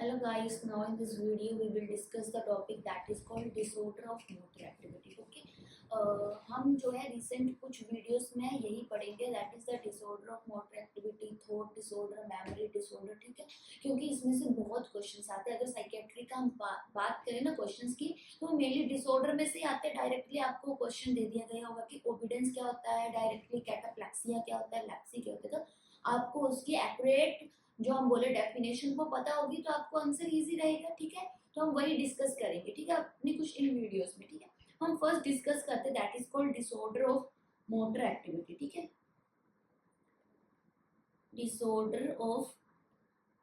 Hello guys, now in this video we will discuss the topic that is called disorder of motor activity. Okay, हम जो है recent कुछ videos में यही पढ़ेंगे that is the disorder of motor activity, thought disorder, memory disorder. ठीक है, क्योंकि इसमें से बहुत क्वेश्चंस आते हैं. अगर साइकेट्री का हम बात करें ना क्वेश्चंस की, तो मेनली डिसऑर्डर में से आते हैं. डायरेक्टली आपको क्वेश्चन दे दिया गया होगा कि ओबिडेंस क्या होता है, डायरेक्टली कैटाप्लेक्सिया क्या होता है, लेप्सी क्या होता है. तो आपको उसकी एक्यूरेट जो हम बोले डेफिनेशन को पता होगी तो आपको आंसर इजी रहेगा. ठीक है, तो हम वही डिस्कस करेंगे. ठीक है, अपनी कुछ इन वीडियोस में. ठीक है, हम फर्स्ट डिस्कस करते हैं that is called disorder of motor activity. ठीक है, disorder of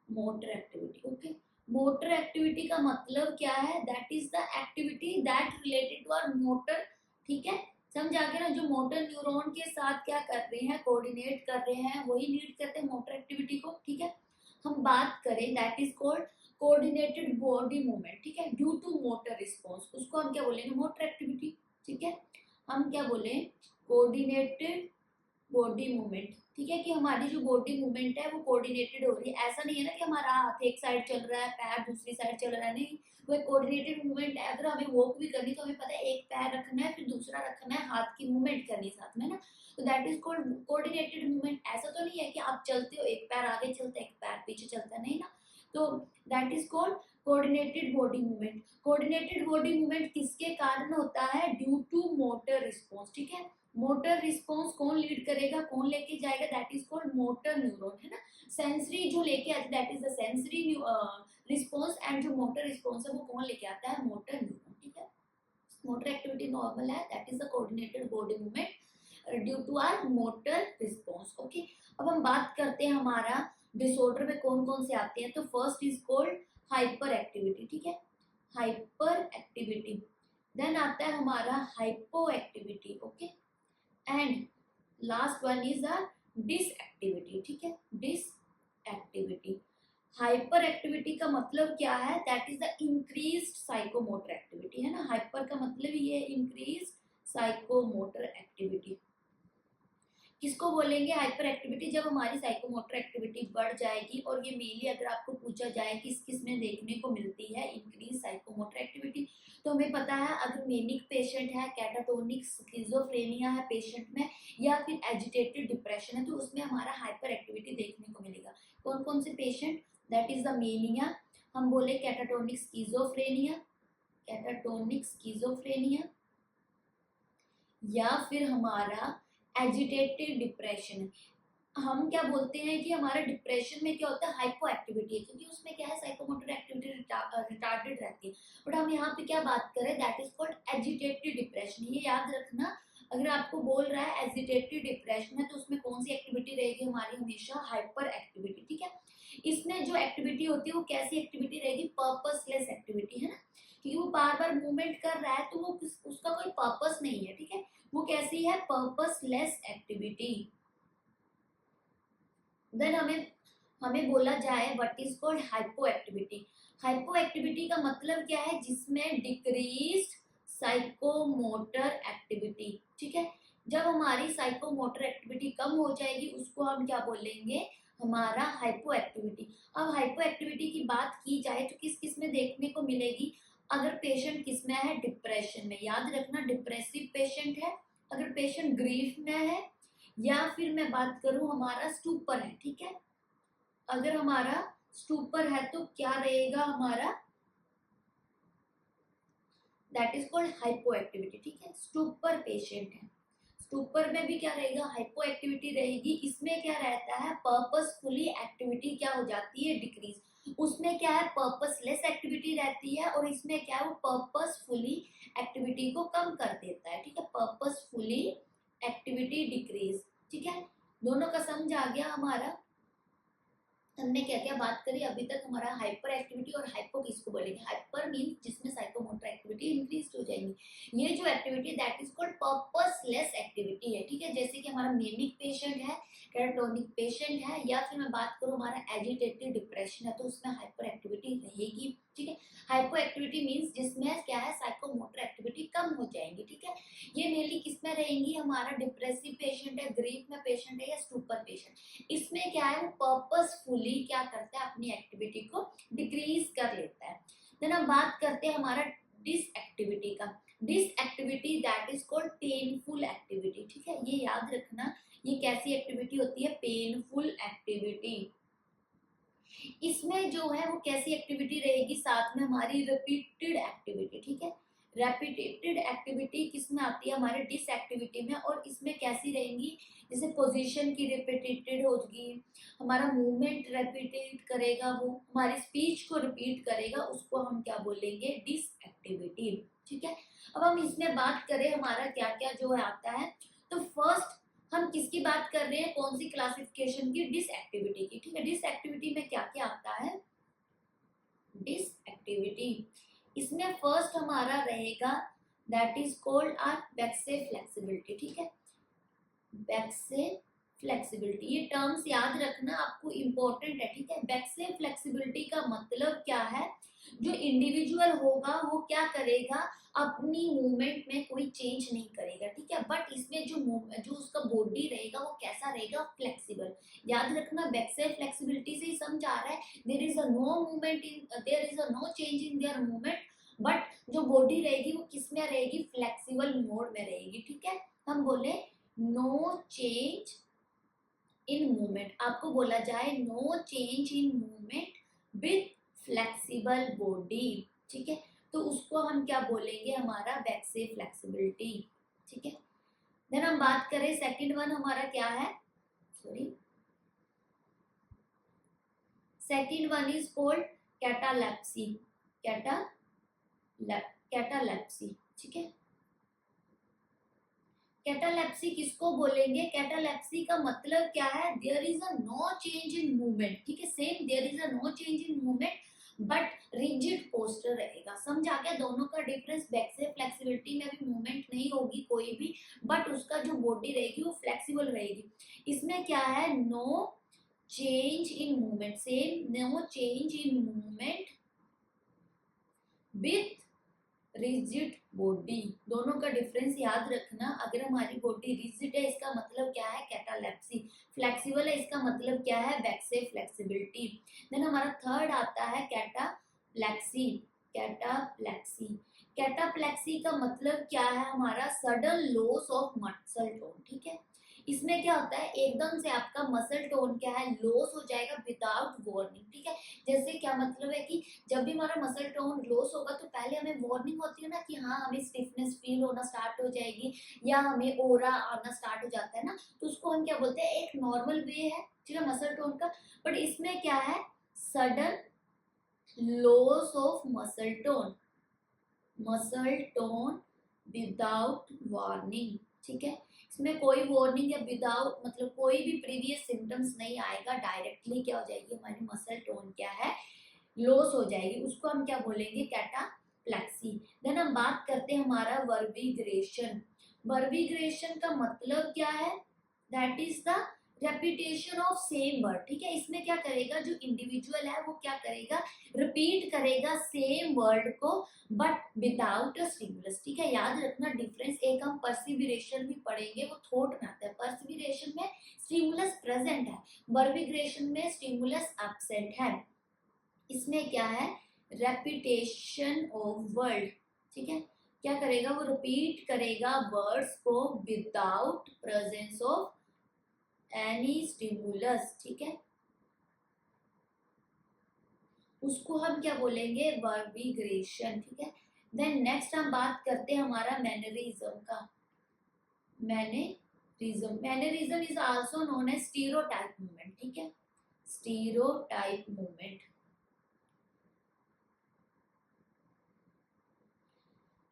motor activity. Okay, motor activity का मतलब क्या है? That is the activity that related to our motor. ठीक है, समझ आ गया ना? जो मोटर न्यूरॉन के साथ क्या कर रहे हैं, कोऑर्डिनेट कर रहे हैं, वही लीड करते हैं मोटर एक्टिविटी को. ठीक है, हम बात करें that is called coordinated body movement. ठीक है, ड्यू टू मोटर रिस्पॉन्स, उसको हम क्या बोलेंगे? Motor activity. ठीक है, हम क्या बोले? Coordinated body movement. ठीक है, कि हमारी जो बॉडी मूवमेंट है वो कोऑर्डिनेटेड हो रही है. ऐसा नहीं है ना कि हमारा हाथ एक साइड चल रहा है, पैर दूसरी साइड चल रहा है. नहीं, वो एक कोऑर्डिनेटेड मूवमेंट है. अगर हमें वॉक भी करनी तो हमें पता है एक पैर रखना है, फिर दूसरा रखना है, हाथ की मूवमेंट करनी है साथ में ना. तो that is called coordinated movement. ऐसा तो नहीं है कि आप चलते हो एक पैर आगे चलता है एक पैर पीछे चलता है, नहीं ना. तो that is called coordinated body movement. Coordinated body movement किसके कारण होता है? Due to motor response. ठीक है, मोटर रिस्पॉन्स कौन लीड करेगा, कौन लेके जाएगा? That is called motor neuron. है ना, सेंसरी जो लेके आते that is the sensory response, and जो मोटर रिस्पॉन्स है वो कौन लेके आता है? Motor neuron. ठीक है, मोटर एक्टिविटी नॉर्मल है, that is the coordinated body movement due to our motor response. Okay, अब हम बात करते हैं हमारा डिसऑर्डर में कौन कौन से आते हैं. तो first is called hyperactivity. ठीक है, हाइपर एक्टिविटी. देन आता है हमारा hypo activity. Okay, and last one is the dis activity. ठीक है, डिस एक्टिविटी. हाइपर एक्टिविटी का मतलब क्या है? That is the increased psychomotor activity. है ना, हाइपर का मतलब ये इंक्रीज साइकोमोटर एक्टिविटी. किसको बोलेंगे हाइपर एक्टिविटी? जब हमारी साइकोमोटर एक्टिविटी बढ़ जाएगी. और ये मेनली अगर आपको पूछा जाए किस किस में देखने को मिलती है इंक्रीज साइकोमोटर एक्टिविटी, तो हमें पता है अगर मेनिक पेशेंट है, कैटाटोनिक स्किज़ोफ्रेनिया है पेशेंट में, या फिर एजिटेटेड डिप्रेशन है, तो उसमें हमारा हाइपर एक्टिविटी देखने को मिलेगा. कौन कौन से patient? That is the mania, हम बोले कैटाटोनिक स्किज़ोफ्रेनिया, कैटाटोनिक स्किज़ोफ्रेनिया, या फिर हमारा एजिटेटेड डिप्रेशन. हम क्या बोलते हैं कि हमारा डिप्रेशन में क्या होता है? हाइपो एक्टिविटी है, क्योंकि उसमें क्या है? साइकोमोटर एक्टिविटी रिटार्डेड रहती है. बट हम यहाँ पे क्या बात करें? That is called agitated depression. ये याद रखना, अगर आपको बोल रहा है एजिटेटेड डिप्रेशन है तो उसमें कौन सी एक्टिविटी रहेगी हमारी? हमेशा हाइपर एक्टिविटी. ठीक है, इसमें जो एक्टिविटी होती है वो कैसी एक्टिविटी रहेगी? Purposeless activity. है ना, क्योंकि वो बार बार मूवमेंट कर रहा है तो वो उसका कोई पर्पस नहीं है. ठीक है, वो कैसी है? Purposeless activity. देन हमें हमें बोला जाए what is called hypo activity. Hypo activity का मतलब क्या है? जिसमें डिक्रीज्ड साइकोमोटर एक्टिविटी. ठीक है, जब हमारी साइकोमोटर एक्टिविटी कम हो जाएगी उसको हम क्या बोलेंगे? हमारा हाइपो एक्टिविटी. अब हाइपो एक्टिविटी की बात की जाए तो किस किस में देखने को मिलेगी? अगर पेशेंट किस में है? डिप्रेशन में. याद रखना, डिप्रेसिव पेशेंट है, अगर पेशेंट ग्रीफ में है, या फिर मैं बात करूं हमारा स्टूपर है. ठीक है, अगर हमारा स्टूपर है तो क्या रहेगा हमारा? That is called hypo activity. ठीक है, स्टूपर पेशेंट है, स्टूपर में भी क्या रहेगा? हाइपो एक्टिविटी रहेगी. इसमें क्या रहता है? पर्पसफुली एक्टिविटी क्या हो जाती है? डिक्रीज. उसमें क्या है? पर्पसलेस एक्टिविटी रहती है, और इसमें क्या है? वो पर्पसफुली एक्टिविटी को कम कर देता है. ठीक है, पर्पसफुली एक्टिविटी डिक्रीज. ठीक है, दोनों का समझ आ गया हमारा? हमने क्या क्या बात करी अभी तक? हमारा हाइपर एक्टिविटी और हाइपो किसको बोलेंगे? हाइपर मीन जिसमें साइकोमोटर एक्टिविटी इंक्रीज हो जाएंगी. ये जो activity that is called purposeless activity है. ठीक है, जैसे कि हमारा मेनिक पेशेंट है, कैटाटोनिक पेशेंट है, या फिर मैं बात करूं हमारा एजिटेटिव डिप्रेशन है, तो उसमें हाइपर एक्टिविटी रहेगी. ठीक है, हाइपो एक्टिविटी मीन्स जिसमें क्या है? साइकोमोटर एक्टिविटी कम हो जाएंगी. ठीक है, ये मेनली किस में रहेंगी? हमारा डिप्रेसिव पेशेंट है, ग्रीफ में पेशेंट है, या स्टूपर पेशेंट. इसमें क्या है? वो पर्पसफुली क्या करता है? अपनी एक्टिविटी को डिक्रीज कर लेता है। देन हम बात करते हैं हमारा डिस एक्टिविटी का। Dis activity that is called painful activity, ठीक है, ये याद रखना, ये कैसी एक्टिविटी होती है, पेनफुल एक्टिविटी। इसमें जो है वो कैसी एक्टिविटी रहेगी, साथ में हमारी रिपीटेड एक्टिविटी, ठीक है, रेपिटेटेड एक्टिविटी किसमें आती है, हमारे डिस एक्टिविटी में, और इसमें कैसी रहेंगी, जैसे पोजीशन की रिपीटेटेड होगी, हमारा मूवमेंट रिपीटेड करेगा, वो हमारी स्पीच को रिपीट करेगा, उसको हम क्या बोलेंगे, डिस एक्टिविटी, ठीक है। अब हम इसमें बात करें हमारा क्या क्या जो है आता है, तो फर्स्ट हम किसकी बात कर रहे हैं, कौन सी क्लासिफिकेशन की, डिस एक्टिविटी की, ठीक है। डिस एक्टिविटी में क्या क्या आता है, डिस एक्टिविटी, इसमें फर्स्ट हमारा रहेगा that is called or waxy flexibility, ठीक है, बैकसे फ्लेक्सिबिलिटी, ये टर्म्स याद रखना आपको इम्पोर्टेंट है, ठीक है। बैकसे फ्लेक्सिबिलिटी का मतलब क्या है, जो इंडिविजुअल होगा वो क्या करेगा, अपनी मूवमेंट में कोई चेंज नहीं करेगा, ठीक है, बट इसमें जो उसका बॉडी रहेगा वो कैसा रहेगा, फ्लेक्सिबल। याद रखना बैकसे फ्लेक्सिबिलिटी से ही समझ आ रहा है, there is a no movement in, there is a no change in their movement, but जो बॉडी रहेगी वो किस में रहेगी, फ्लेक्सिबल मोड में रहेगी, ठीक है। हम बोले नो चेंज इन मूवमेंट, आपको बोला जाए no change in movement with flexible body, ठीक है, तो उसको हम क्या बोलेंगे, हमारा बैकसे फ्लेक्सिबिलिटी, ठीक है। देन हम बात करें सेकंड वन हमारा क्या है, sorry, second one is called catalepsy, catalepsy, ठीक है। कैटालेप्सी किसको बोलेंगे, कैटालेप्सी का मतलब क्या है, there is a no change in movement, ठीक है, same there is a no change in movement but rigid posture रहेगा, समझ आ गया दोनों का डिफरेंस। बैक से फ्लेक्सिबिलिटी में भी मूवमेंट नहीं होगी कोई भी, बट उसका जो बॉडी रहेगी वो फ्लेक्सिबल रहेगी। इसमें क्या है, no change in movement, same no change in movement with rigid body, दोनों का डिफरेंस याद रखना। अगर हमारी बॉडी रिजिड है इसका मतलब क्या है, कैटालेप्सी, फ्लेक्सिबल है इसका मतलब क्या है, बैकसे फ्लेक्सिबिलिटी। देन हमारा थर्ड आता है कैटाप्लेक्सी, कैटाप्लेक्सी, कैटाप्लेक्सी का मतलब क्या है, हमारा sudden loss of muscle tone, ठीक है। इसमें क्या होता है, एकदम से आपका मसल टोन क्या है, लॉस हो जाएगा विदाउट वार्निंग, ठीक है। जैसे क्या मतलब है कि जब भी हमारा मसल टोन लॉस होगा तो पहले हमें वार्निंग होती है ना कि हाँ हमें स्टिफनेस फील होना स्टार्ट हो जाएगी या हमें ओरा आना स्टार्ट हो जाता है ना, तो उसको हम क्या बोलते हैं, एक नॉर्मल वे है, ठीक है, मसल टोन का। बट इसमें क्या है, sudden loss of muscle tone without warning, ठीक है। इसमें कोई वार्निंग या विदाउट मतलब कोई भी प्रीवियस सिम्टम्स नहीं आएगा, डायरेक्टली क्या हो जाएगी, हमारी मसल टोन क्या है, लॉस हो जाएगी, उसको हम क्या बोलेंगे, कैटाप्लेक्सी। देन हम बात करते हैं हमारा वर्बिग्रेशन। वर्बिग्रेशन का मतलब क्या है, that is the repetition of same word, ठीक है। इसमें क्या करेगा, जो इंडिविजुअल है वो क्या करेगा, रिपीट करेगा सेम वर्ड को बट विदाउट अ स्टिमुलस, ठीक है। याद रखना डिफरेंस, एक हम पर्सिविरेशन भी पढ़ेंगे, वो थॉट में आता है, पर्सिविरेशन में स्टिमुलस प्रेजेंट है, वर्बिग्रेशन में स्टिमुलस एब्सेंट है। इसमें क्या है, रेपिटेशन ऑफ वर्ड, ठीक है, क्या करेगा, वो रिपीट करेगा वर्ड्स को without presence of any stimulus, ठीक है, उसको हम क्या बोलेंगे, वर्बिग्रेशन, ठीक है। देन नेक्स्ट हम बात करते हैं हमारा मैनरिज्म का। Mannerism is also known as stereotype movement, ठीक है, स्टीरियोटाइप मूवमेंट।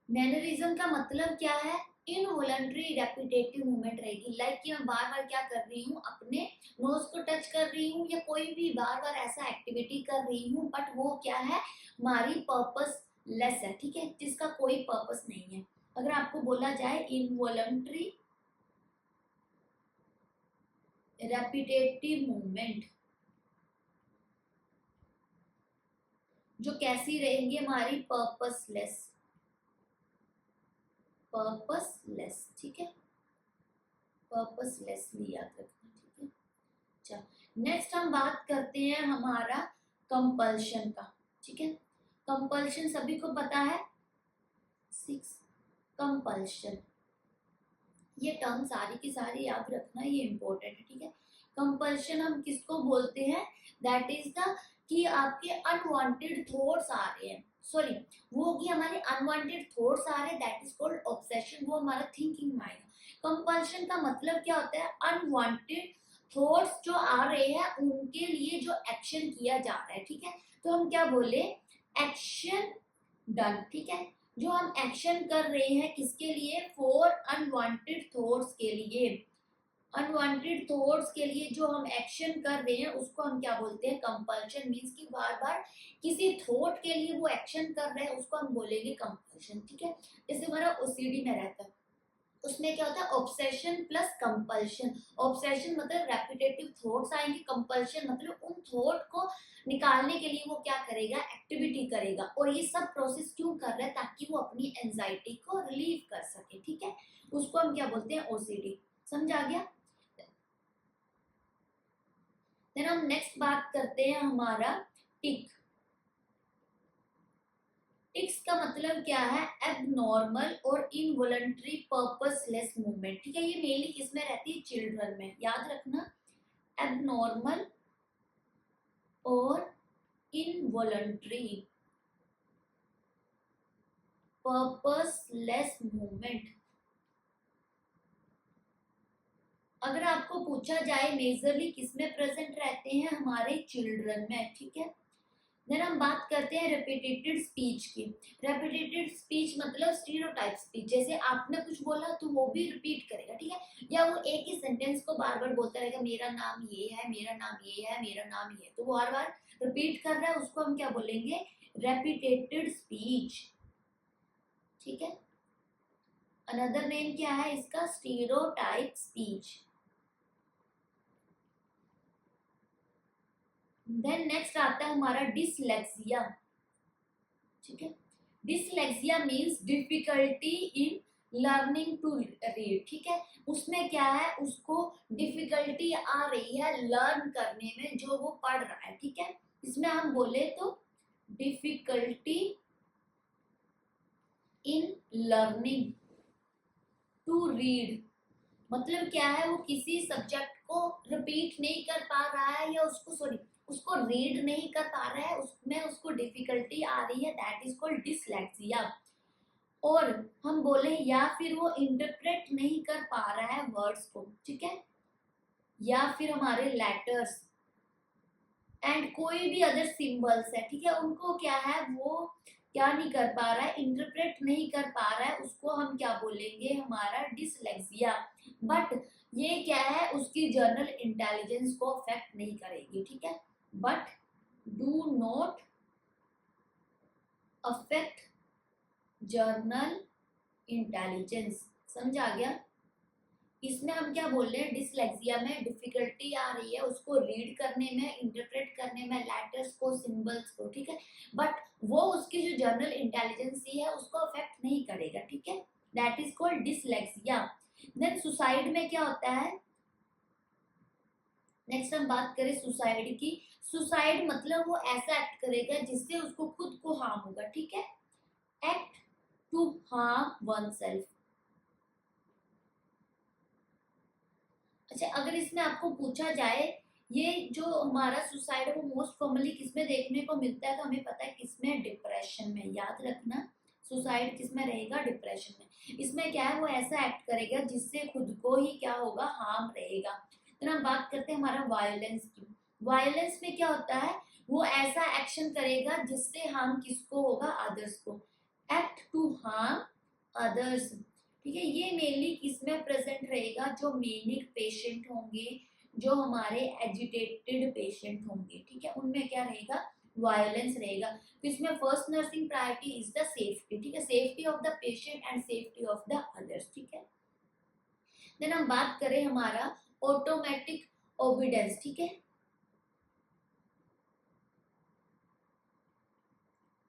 मैनरिज्म का मतलब क्या है, इनवॉलंटरी रेपिटेटिव मूवमेंट रहेगी, लाइक कि मैं बार बार क्या कर रही हूँ, अपने नोज को टच कर रही हूँ या कोई भी बार बार ऐसा एक्टिविटी कर रही हूँ, बट वो क्या है, हमारी पर्पस लेस है, ठीक है, जिसका कोई पर्पस नहीं है। अगर आपको बोला जाए इनवॉलंटरी रेपिटेटिव मूवमेंट, जो कैसी रहेंगी, हमारी पर्पसलेस, ठीक है, पर्पसलेसली याद रखना, ठीक है। अच्छा, नेक्स्ट हम बात करते हैं हमारा कंपल्शन का, ठीक है। कंपल्शन सभी को पता है। 6 कंपल्शन, ये टर्म सारी की सारी याद रखना, ये इंपॉर्टेंट है, ठीक है। कंपल्शन हम किसको बोलते हैं, दैट इज द कि आपके अनवांटेड थॉट्स आ रहे हैं, सॉरी वो कि हमारे अनवांटेड थॉट्स आ रहे हैं, दैट इज कॉल्ड ऑब्सेशन, वो हमारा थिंकिंग माइंड। कंपल्शन का मतलब क्या होता है, अनवांटेड थॉट्स जो आ रहे हैं उनके लिए जो एक्शन किया जा रहा है, ठीक है। तो हम क्या बोले, एक्शन डन, ठीक है। जो हम एक्शन कर रहे हैं किसके लिए, फॉर अनवांटेड थॉट्स के लिए, अनवांटेड थॉट्स के लिए जो हम एक्शन कर रहे हैं उसको हम क्या बोलते हैं, कंपल्शन। मींस कि बार बार किसी थॉट के लिए वो एक्शन कर रहे हैं उसको हम बोलेंगे कंपल्शन, ठीक है। जैसे हमारा ओसीडी में रहता है, उसमें क्या होता है, ऑब्सेशन प्लस कंपल्शन। ऑब्सेशन मतलब रेपिटेटिव थॉट्स आएंगे, कंपल्शन मतलब उन थॉट को निकालने के लिए वो क्या करेगा, एक्टिविटी करेगा। और ये सब प्रोसेस क्यों कर रहा है, ताकि वो अपनी एंजाइटी को रिलीव कर सके, ठीक है। उसको हम क्या बोलते हैं, ओसीडी। समझ आ गया। देन हम नेक्स्ट बात करते हैं हमारा टिक। टिक्स का मतलब क्या है, एबनॉर्मल और इनवॉलंटरी पर्पसलेस मूवमेंट, ठीक है। ये मेनली किसमें रहती है, चिल्ड्रन में, याद रखना। एबनॉर्मल और इनवॉलंटरी पर्पसलेस मूवमेंट। अगर आपको पूछा जाए मेजरली किसमें प्रेजेंट रहते हैं, हमारे चिल्ड्रन में, ठीक है। देन हम बात करते हैं रेपिटेटेड स्पीच की। रेपिटेटेड स्पीच मतलब स्टीरियोटाइप स्पीच, जैसे आपने कुछ बोला तो वो भी रिपीट करेगा, ठीक है। या वो एक ही सेंटेंस को बार बार बोलता रहेगा, मेरा नाम ये है, मेरा नाम ये है, मेरा नाम ये है, तो वो बार बार रिपीट कर रहा है, उसको हम क्या बोलेंगे, रेपिटेटेड स्पीच, ठीक है। अनदर नेम क्या है इसका, स्टीरियोटाइप स्पीच। देन नेक्स्ट आता है हमारा डिसलेक्सिया, ठीक है। Dyslexia means difficulty in learning to read, ठीक है। उसमें क्या है, उसको डिफिकल्टी आ रही है लर्न करने में जो वो पढ़ रहा है, ठीक है। इसमें हम बोले तो difficulty in learning to read, मतलब क्या है, वो किसी सब्जेक्ट को रिपीट नहीं कर पा रहा है, या उसको सॉरी उसको रीड नहीं कर पा रहा है, उसमें उसको डिफिकल्टी आ रही है, दैट इज कॉल्ड डिसलेक्सिया। और हम बोले या फिर वो इंटरप्रेट नहीं कर पा रहा है वर्ड्स को, ठीक है, या फिर हमारे लेटर्स एंड कोई भी अदर सिंबल्स है, ठीक है, उनको क्या है, वो क्या नहीं कर पा रहा है, इंटरप्रेट नहीं कर पा रहा है, उसको हम क्या बोलेंगे, हमारा डिसलेक्सिया। बट ये क्या है, उसकी जर्नल इंटेलिजेंस को अफेक्ट नहीं करेगी, ठीक है। But do not affect journal intelligence. समझ आ गया। इसमें हम क्या बोल रहे हैं, डिसलेक्सिया में डिफिकल्टी आ रही है उसको रीड करने में, इंटरप्रेट करने में, लेटर्स को, सिंबल्स को, ठीक है। बट वो उसकी जो जर्नल इंटेलिजेंस है उसको अफेक्ट नहीं करेगा, ठीक है। That is called dyslexia. Then suicide में क्या होता है, नेक्स्ट हम बात करें सुसाइड की। सुसाइड मतलब वो ऐसा एक्ट करेगा जिससे उसको खुद को हार्म होगा, ठीक है। Act to harm oneself. अच्छा, अगर इसमें आपको पूछा जाए ये जो हमारा सुसाइड है वो मोस्ट कॉमनली किसमें देखने को मिलता है, तो हमें पता है किसमें, डिप्रेशन में। याद रखना, सुसाइड किसमें रहेगा, डिप्रेशन में। इसमें क्या है, वो ऐसा एक्ट करेगा जिससे खुद को ही क्या होगा, हार्म रहेगा। तो हम बात करते हैं हमारा वायलेंस की। वायलेंस में क्या होता है, वो ऐसा एक्शन करेगा जिससे हार्म किसको होगा, अदर्स को। एक्ट टू हार्म अदर्स, ठीक है। ये मेनली किसमें प्रेजेंट रहेगा, जो मेनिक पेशेंट होंगे, जो हमारे एजिटेटेड पेशेंट होंगे, ठीक है, उनमें क्या रहेगा, वायलेंस रहेगा। तो इसमें first nursing priority is the safety, ठीक है, safety of the patient and safety of the others, ठीक है। देन हम बात करें हमारा ऑटोमेटिक ओबिडेंस, ठीक है।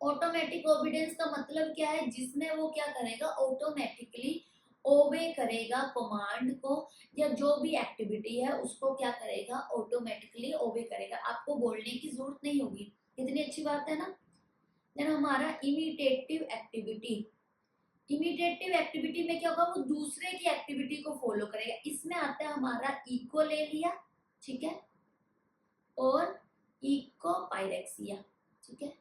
ऑटोमेटिक ओबिडेंस का मतलब क्या है, जिसमें वो क्या करेगा, ऑटोमेटिकली ओबे करेगा कमांड को, या जो भी एक्टिविटी है उसको क्या करेगा, ऑटोमेटिकली ओबे करेगा। आपको बोलने की जरूरत नहीं होगी, कितनी अच्छी बात है ना। देन हमारा इमिटेटिव एक्टिविटी। इमिटेटिव एक्टिविटी में क्या होगा, वो दूसरे की एक्टिविटी को फॉलो करेगा। इसमें आता है हमारा इकोलेलिया, ठीक है, और इकोपाइरेक्सिया, ठीक है।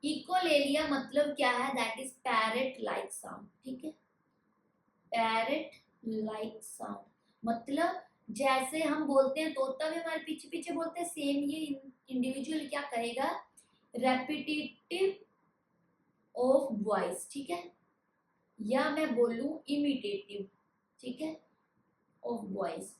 इकोलेलिया मतलब क्या है, that is parrot like sound, ठीक है। पैरेट लाइक साउंड मतलब जैसे हम बोलते हैं, तोता भी हमारे पीछे पीछे बोलते हैं, सेम ये इंडिविजुअल क्या करेगा, रेपिटेटिव ऑफ वॉइस, ठीक है, या मैं बोलूं इमिटेटिव, ठीक है, ऑफ वॉइस।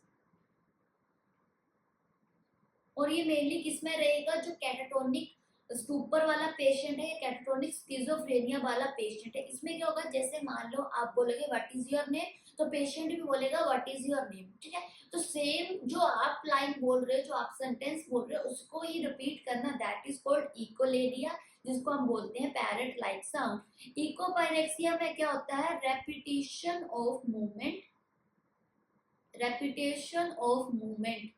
और ये मेनली किसमें रहेगा, जो कैटाटोनिक स्टूपर वाला पेशेंट है या कैटाटोनिक स्किज़ोफ्रेनिया वाला पेशेंट है। इसमें क्या होगा, जैसे मान लो आप बोलोगे व्हाट इज योर नेम, तो पेशेंट भी बोलेगा व्हाट इज योर नेम, ठीक है। तो सेम जो आप लाइन बोल रहे हो, जो आप सेंटेंस बोल रहे हो, उसको ही रिपीट करना, दैट इज कॉल्ड इकोलेलिया, जिसको हम बोलते हैं पैरेट लाइक साउंड। इकोपाइरेक्सिया में क्या होता है, repetition of movement, repetition of movement,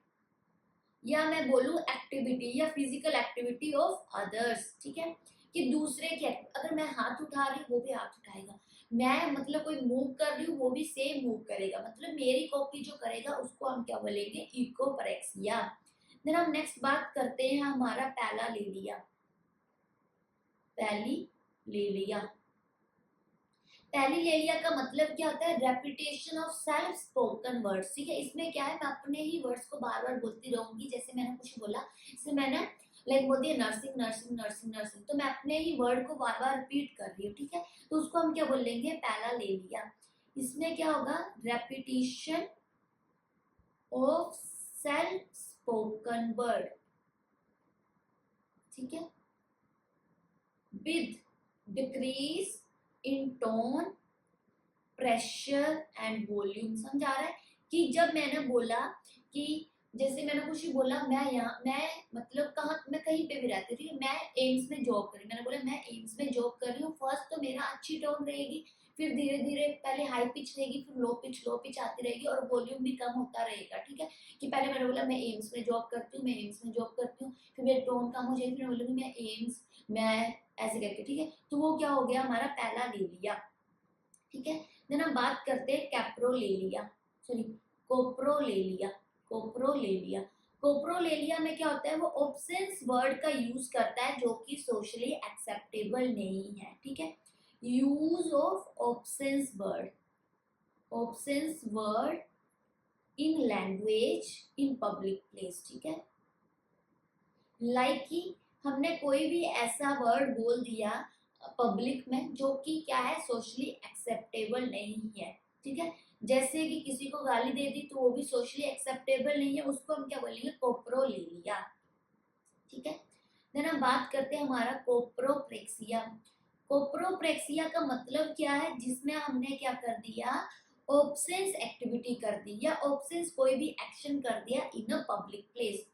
या मैं बोलूं एक्टिविटी या फिजिकल एक्टिविटी ऑफ अदर्स, ठीक है। कि दूसरे की अगर मैं हाथ उठा रही हूँ वो भी हाथ उठाएगा, मैं मतलब कोई मूव कर रही हूँ वो भी सेम मूव करेगा, मतलब मेरी कॉपी जो करेगा उसको हम क्या बोलेंगे, इकोपरेक्सिया। देन हम नेक्स्ट बात करते हैं हमारा पहला ले लिया, पहली ले लिया। पहली ले लिया का मतलब क्या होता है, repetition of self spoken words, ठीक है। इसमें क्या है, मैं अपने ही वर्ड्स को बार बार बोलती रहूंगी। जैसे मैंने कुछ बोला, जैसे मैंने लाइक बोल दिया नर्सिंग नर्सिंग नर्सिंग नर्सिंग, तो मैं अपने ही वर्ड को बार बार रिपीट कर रही हूँ, ठीक है। तो उसको हम क्या बोलेंगे, पहला ले लिया। इसमें क्या होगा, repetition of self spoken word, ठीक है, with decrease in tone, pressure and volume. समझ आ रहा है कि जब मैंने बोला कि जैसे मैंने कुछ ही बोला, मैं यहाँ मैं मतलब कहाँ, मैं कहीं पे भी रहती हूँ, मैं एम्स में जॉब कर रही हूँ, मैंने बोला मैं एम्स में जॉब कर रही हूँ। फर्स्ट तो मेरा अच्छी टोन रहेगी, फिर धीरे धीरे पहले हाई पिच रहेगी, फिर लो पिच आती रहेगी, और वॉल्यूम भी कम होता रहेगा, ठीक है। कि पहले मैंने बोला मैं एम्स में जॉब करती हूँ, मैं एम्स में जॉब करती हूँ, फिर मेरी टोन कम हो जाएगी, फिर मैं बोलूँगी मैं एम्स, मैं ऐसे करके, ठीक है। तो वो क्या हो गया, हमारा पहला ले लिया, ठीक है। देन हम बात करते हैं कैप्रो ले लिया, सॉरी कोप्रो ले लिया, कोप्रो ले लिया। कोप्रो ले लिया में क्या होता है, वो ऑब्सेंस वर्ड का यूज करता है जो कि सोशली एक्सेप्टेबल नहीं है, ठीक है। Use of absence word, absence word in language in public place, ठीक है। लाइक कि हमने कोई भी ऐसा वर्ड बोल दिया पब्लिक में जो कि क्या है, सोशली एक्सेप्टेबल नहीं है, ठीक है। जैसे कि किसी को गाली दे दी तो वो भी सोशली एक्सेप्टेबल नहीं है, उसको हम क्या बोलेंगे, कोप्रो ले लिया, ठीक है। देन हम बात करते हैं हमारा कोप्रोप्रेक्सिया। कोप्रोप्रेक्सिया का मतलब क्या है, जिसमें हमने क्या कर दिया, ऑब्सेंस एक्टिविटी कर दी, या ऑब्सेंस कोई भी एक्शन कर दिया in a public place,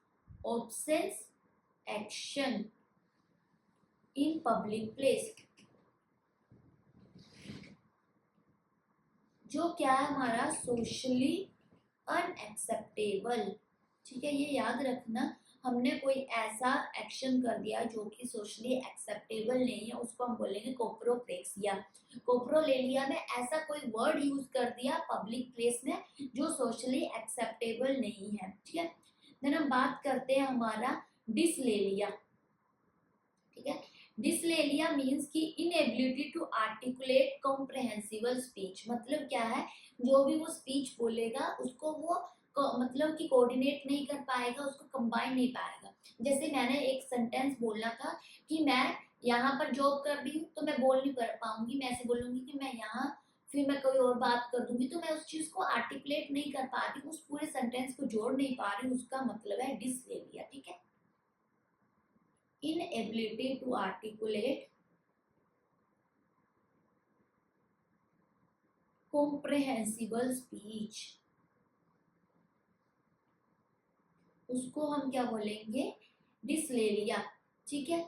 obscene action in public place, जो क्या है हमारा, सोशली अनएक्सेप्टेबल, ठीक है। ये याद रखना, हमने कोई ऐसा एक्शन कर दिया जो कि सोशली एक्सेप्टेबल नहीं है, उसको हम बोलेंगे कोप्रोप्रेक्सिया। कोप्रोलेलिया में ऐसा कोई वर्ड यूज कर दिया पब्लिक प्लेस में जो सोशली एक्सेप्टेबल नहीं है, ठीक है। देन हम बात करते हैं हमारा डिसलेलिया, ठीक है। डिसलेलिया मीन्स की इनएबिलिटी टू आर्टिकुलेट कॉम्प्रहेंसिबल स्पीच, मतलब क्या है, जो भी वो स्पीच बोलेगा उसको वो मतलब कि कोऑर्डिनेट नहीं कर पाएगा, उसको कंबाइन नहीं पाएगा। जैसे मैंने एक सेंटेंस बोलना था कि मैं यहाँ पर जॉब कर रही हूँ, तो मैं बोल नहीं कर पाऊंगी, मैं ऐसे बोलूंगी कि मैं यहाँ, फिर मैं कोई और बात कर दूंगी, तो मैं उस चीज को आर्टिकुलेट नहीं कर पा रही, उस पूरे सेंटेंस को जोड़ नहीं पा रही, उसका मतलब है डिसलेलिया, ठीक है। inability to articulate comprehensible speech, उसको हम क्या बोलेंगे, डिसलेलिया, ठीक है।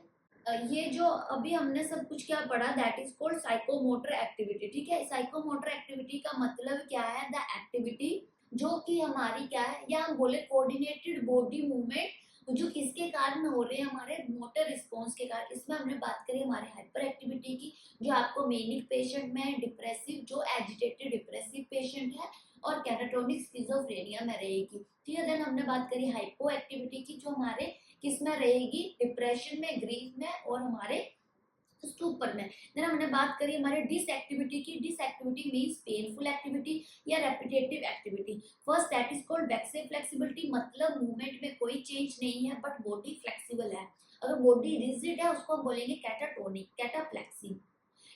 ये जो अभी हमने सब कुछ क्या पढ़ा, that is called psychomotor activity, ठीक है। साइकोमोटर एक्टिविटी का मतलब क्या है, द एक्टिविटी जो कि हमारी क्या है, या हम बोले कोऑर्डिनेटेड बॉडी मूवमेंट जो किसके कारण हो रहे हैं, हमारे मोटर रिस्पॉन्स के कारण। इसमें हमने बात करी हमारे हाइपर एक्टिविटी की, जो आपको मेनिक पेशेंट में, डिप्रेसिव जो एजिटेटेड डिप्रेसिव पेशेंट है, और कैटाटोनिक स्किज़ोफ्रेनिया में रहेगी। ठीक है, देन हमने बात करी हाइपो एक्टिविटी की, जो हमारे किस में रहेगी, डिप्रेशन में, ग्रीफ में, और हमारे सुपर में। देन हमने बात करी हमारे डिसएक्टिविटी की। डिसएक्टिविटी मींस पेनफुल एक्टिविटी या repetitive activity. First that is called waxy flexibility, मतलब मूवमेंट में कोई चेंज नहीं है बट बॉडी फ्लेक्सिबल है। अगर बॉडी रिजिड है उसको हम बोलेंगे कैटाटोनिक, कैटाप्लेक्सी,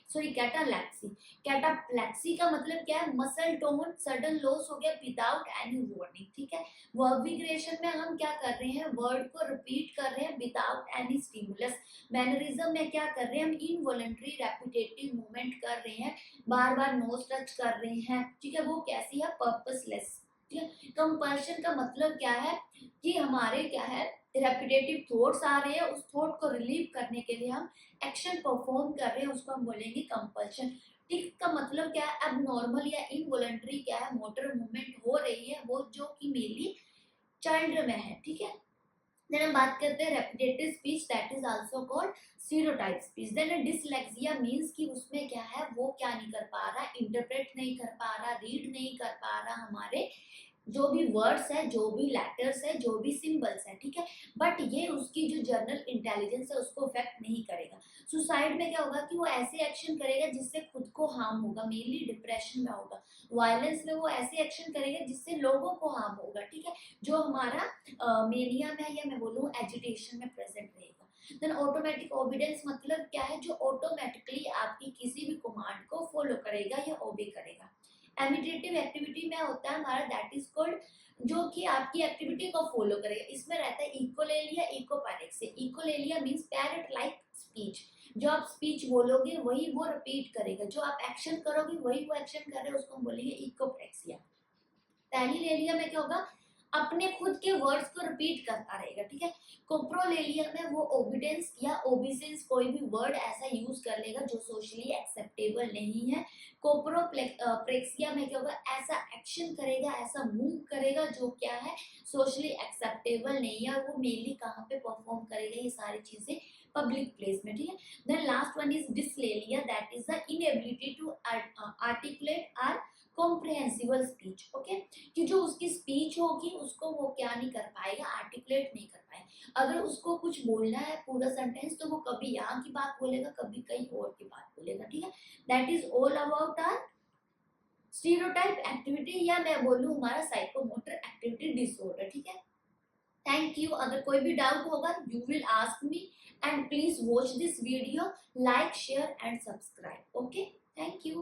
सॉरी कैटालैक्सी। कैटाप्लेक्सी का मतलब क्या है, मसल टोन सडन लॉस हो गया विदाउट एनी वार्निंग। ठीक है, वर्बिग्रेशन में हम क्या कर रहे हैं, वर्ड को रिपीट कर रहे हैं विदाउट एनी स्टिमुलस। मैनरिज्म में क्या कर रहे हैं, हम इनवॉलंटरी रेपिटेटिव मूवमेंट कर रहे हैं, बार बार नोज टच कर रहे हैं। ठीक है, वो कैसी है, पर्पसलेस। ठीक है, कंपल्शन का मतलब क्या है कि हमारे क्या है, रेपिटेटिव थॉट्स आ रहे हैं, उस थॉट को रिलीव करने के लिए हम एक्शन परफॉर्म कर रहे हैं, उसको हम बोलेंगे कंपल्शन। टिक का मतलब क्या है, अब नॉर्मल या इनवॉलंटरी क्या है, मोटर मूवमेंट हो रही है, वो जो कि मेनली चाइल्ड में है। ठीक है, देन हम बात करते हैं repetitive speech, that is also called stereotype speech. Then dyslexia means कि उसमें क्या है, वो क्या नहीं कर पा रहा, इंटरप्रेट नहीं कर पा रहा, रीड नहीं कर पा रहा हमारे जो भी वर्ड्स है, जो भी लेटर्स है, जो भी सिंबल्स है। ठीक है, बट ये उसकी जो जर्नल इंटेलिजेंस है उसको अफेक्ट नहीं करेगा। सुसाइड में क्या होगा कि वो ऐसे एक्शन करेगा जिससे खुद को हार्म होगा, मेनली डिप्रेशन में होगा। वायलेंस में वो ऐसे एक्शन करेगा जिससे लोगों को हार्म होगा। ठीक है, जो हमारा मेनिया में या मैं बोलूँ एजिटेशन में प्रेजेंट रहेगा। देन ऑटोमेटिक ओबीडियंस मतलब क्या है, जो ऑटोमेटिकली आपकी किसी भी कमांड को फॉलो करेगा या ओबे करेगा। एमिटेटिव एक्टिविटी में होता है हमारा दैट इज कॉल्ड, जो कि आपकी एक्टिविटी को फॉलो करेगा। इसमें रहता है echolalia, echopraxia. Echolalia means parrot like speech, जो आप स्पीच बोलोगे वही वो रिपीट करेगा, जो आप एक्शन करोगे वही वो एक्शन कर रहे हो, उसको हम बोलेंगे इकोपैरेक्सिया। पैनिलेलिया में क्या होगा, अपने खुद के वर्ड्स को रिपीट करता रहेगा। ठीक है, कोप्रोलेलिया में वो ओबिडेंस या ओबिसेंस कोई भी वर्ड ऐसा यूज कर लेगा जो सोशली एक्सेप्टेबल नहीं है। कोप्रोप्रेक्सिया में क्या होगा, ऐसा एक्शन करेगा, ऐसा मूव करेगा जो क्या है, सोशली एक्सेप्टेबल नहीं है, और वो मेनली कहाँ पे परफॉर्म करेगा, ये सारी चीजें पब्लिक प्लेस में। ठीक है, then last one is dyslalia, that is the inability to articulate or comprehensible speech. Okay, कि जो उसकी स्पीच होगी उसको वो क्या नहीं कर पाएगा, आर्टिकुलेट नहीं कर पाएगा। अगर उसको कुछ बोलना है पूरा सेंटेंस, तो वो कभी यहाँ की बात बोलेगा, कभी कहीं और की बात बोलेगा। ठीक है, that is all about our stereotype activity, या मैं बोलूँ हमारा साइकोमोटर एक्टिविटी डिसऑर्डर। ठीक है, थैंक यू। अगर कोई भी डाउट होगा you will ask me, and please watch this video, like share and subscribe. Okay, thank you.